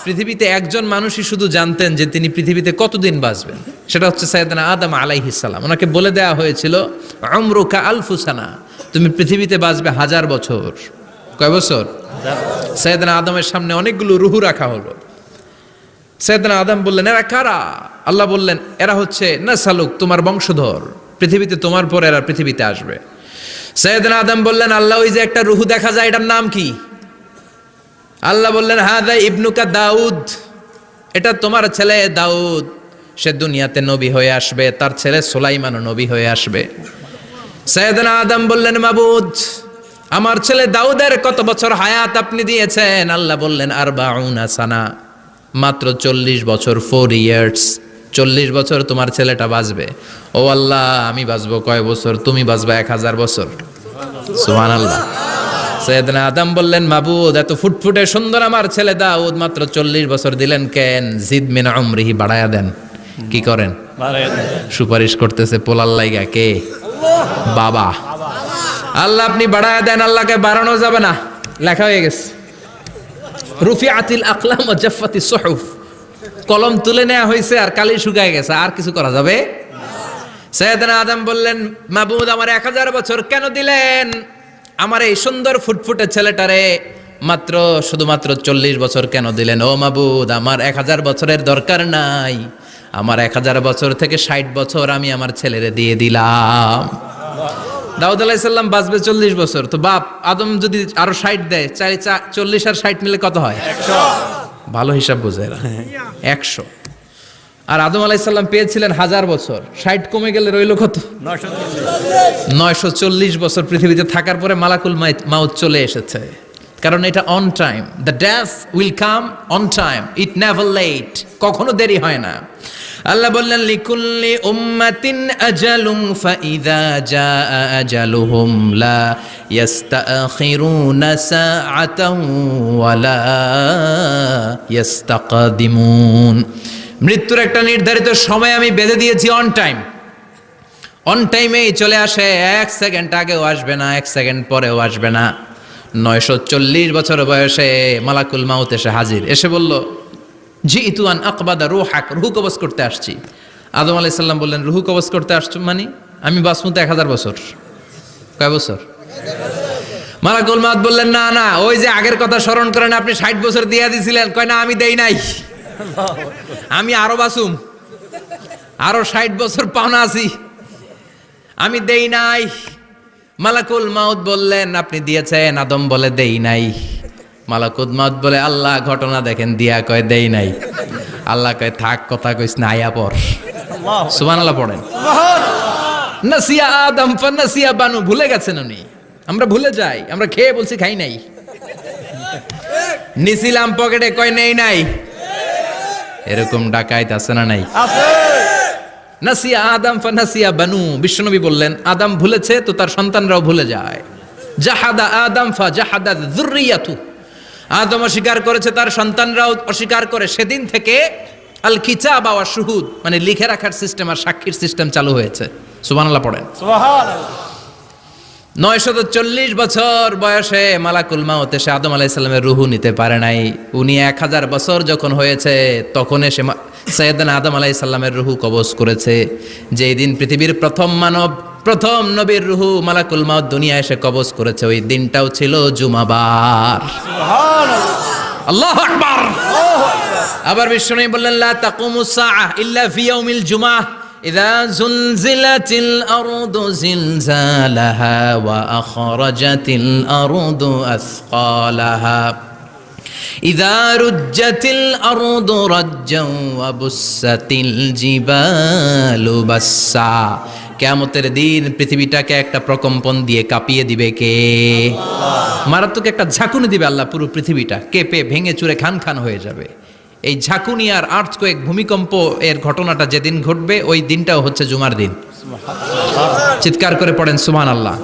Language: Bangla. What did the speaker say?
পৃথিবীতে একজন মানুষই শুধু জানতেন যে তিনি পৃথিবীতে কতদিন বাঁচবেন, সেটা হচ্ছে সাইয়েদনা আদম আলাইহিস সালাম। ওনাকে বলে দেওয়া হয়েছিল উমরুকা আলফু সানা, তুমি পৃথিবীতে বাঁচবে 1000 বছর। কয় বছর? সাইয়েদনা আদমের সামনে অনেকগুলো রুহু রাখা হলো। সাইয়েদনা আদম বললেন, এরা কারা? আল্লাহ বললেন, এরা হচ্ছে নাসালুক, তোমার বংশধর, পৃথিবীতে তোমার পর এরা পৃথিবীতে আসবে। সাইয়েদনা আদম বললেন, আল্লাহ ওই যে একটা রুহু দেখা যায়, এটার নাম কি? আল্লাহ বললেন, হাদা ইবনুকা দাউদ, এটা তোমার ছেলে দাউদ, সে দুনিয়াতে নবী হয়ে আসবে, তার ছেলে সুলাইমানও নবী হয়ে আসবে। সাইয়েদনা আদম বললেন, মাবুদ, আমার ছেলে দাউদের কত বছর হায়াত আপনি দিয়েছেন? আল্লাহ বললেন, 40 সানা, মাত্র 40 বছর, 4 ইয়ার্স, 40 বছর তোমার ছেলেটা বাঁচবে। ও আল্লাহ, আমি বাঁচবো কয় বছর? তুমি বাঁচবা 1000 বছর। সুবহানাল্লাহ। সাইয়েদনা আদম বললেন, মাবুদ, এত ফুটফুটে সুন্দর আমার ছেলে দাউদ, মাত্র 40 বছর দিলেন কেন? জিদ মিন উমরিহি, বাড়ায়া দেন। কি করেন? সুপারিশ করতেছে পোলার লাইগা কে? বাবা। আল্লাহ আপনি বাড়ায়া দেন। আল্লাহকে বাড়ানো যাবে না, লেখা হয়ে গেছে। রুফিআতিল আকলাম ওয়া জাফফাতিস সুহুফ, কলম তুলে নেওয়া হয়েছে আর কালি শুকায় গেছে, আর কিছু করা যাবে? সাইয়েদনা আদম বললেন, মাবুদ, আমার 1000 বছর কেন দিলেন? আমার এই সুন্দর ফুটফুটে ছেলেটারে মাত্র শুধুমাত্র 40 বছর কেন দিলেন? ও মাবুদ, আমার 1000 বছরের দরকার নাই, আমার 1000 বছর থেকে 60 বছর আমি আমার ছেলেরে দিয়ে দিলাম। দাউদ আলাইহিস সালাম বাঁচবে 40 বছর, তো বাপ আদম যদি আরো 60 দেয়, 40 আর 60 মিলে কত হয়? 100। ভালো হিসাব বোঝে 100। আর আদম আলাইহিস সালাম পেয়েছিলেন 1000 বছর, 60 কমে গেলে রইল কত? 940 বছর পৃথিবীতে থাকার পরে মালাকুল মাউত চলে এসেছে। কারণ এটা on time, the death will come on time, it never late, কখনো দেরি হয় না। আল্লাহ বললেন, লিকুল্লি উম্মাতিন আজালুন ফাইযা জাআ আজালুহুম লা ইস্তাখিরুনা সাআতান ওয়া লা ইস্তাকদিমুন। মৃত্যুর একটা নির্ধারিত সময় আমি বেঁধে দিয়েছি, অন টাইম, অন টাইমেই চলে আসে, 1 সেকেন্ড আগেও আসবে না, 1 সেকেন্ড পরেও আসবে না। 940 বছর বয়সে মালাকুল মাউত এসে হাজির, এসে বলল, জিইতু আন আকবাদা রূহাক, রূহ কবজ করতে আসছি। আদম আলাইহিস সালাম বললেন, রূহ কবজ করতে আসছো মানে? আমি বাঁচবো তো 1000 বছর। কয় বছর? মালাকুল মাউত বললেন, না না, ওই যে আগের কথা স্মরণ করেন, আপনি 60 বছর দিয়ে দিয়েছিলেন। কয় না, আমি দেই নাই, আমি আরো বাঁচুম, আরো 60 বছর পাওনা আছি, আমি দেই নাই। মালাকুল মাউত বললেন, আপনি দিয়েছেন? আদম বলে, দেই নাই। মালাকুল মাউত বলে, আল্লাহ ঘটনা দেখেন, দিয়া কয় দেই নাই। আল্লাহ কয়, থাক, কথা কইস না, আয়া পর। সুবহানাল্লাহ পড়েন। নাসিয়া আদম ফানাসিয়া বানু, ভুলে গেছেন উনি, আমরা ভুলে যাই, আমরা খেয়ে বলছি খাই নাই, নিছিলাম পকেটে, কয় নেই নাই। এরকম ডাকাইত আছে না নাই? নাসিয়া আদম ফানাসিয়া বানু, বিশ্বনবী বললেন, আদম ভুলেছে তো তার সন্তানরাও ভুলে যায়। জাহাদা আদম ফা জাহাদা যুররিয়াতু, আদম অস্বীকার করেছে, তার সন্তানরাও অস্বীকার করে। সেদিন থেকে আল কিতাব ওয়া শুহুদ, মানে লিখে রাখার সিস্টেম আর সাক্ষীর সিস্টেম চালু হয়েছে। সুবহানাল্লাহ পড়েন। সুবহানাল্লাহ। 940 বছর বয়সে মালাকুল মাউত এসে আদম আলাইহিস সালামের রূহ নিতে পারে নাই। উনি 1000 বছর যখন হয়েছে তখন এসে সাইয়েদনা আদম আলাইহিস সালামের রূহ কবজ করেছে। যেই দিন পৃথিবীর প্রথম মানব, প্রথম নবীর রূহ মালাকুল মাউত দুনিয়া এসে কবজ করেছে, ওই দিনটাও ছিল জুমাবার। সুবহানাল্লাহ, আল্লাহু আকবার। আবার বিশ্বনবী বললেন, লা তাকুমুস সাআহ ইল্লা ফি ইয়াউমিল জুমআহ ইযা যুলজিলাতিল আরদু জিলজালাহা ওয়া আখরাজাতিল আরদু আসকালাহা ইযা রুজ্জাতিল আরদু রাজ্জান ওয়া বুসাতিল জিবালু বাসসা। কিয়ামতের দিন পৃথিবীটাকে একটা প্রকম্পন দিয়ে কাঁপিয়ে দিবে কে? আল্লাহ। মারাত্মক একটা ঝাঁকুনি দিবে আল্লাহ, পুরো পৃথিবীটা কেঁপে ভেঙে চুরে খান খান হয়ে যাবে। এই ঝাঁকুনি আর আর্থকোয়েক, ভূমিকম্প এর ঘটনাটা যেদিন ঘটবে ওই দিনটাও হচ্ছে জুমার দিন। চিৎকার করে পড়েন সুবহানাল্লাহ।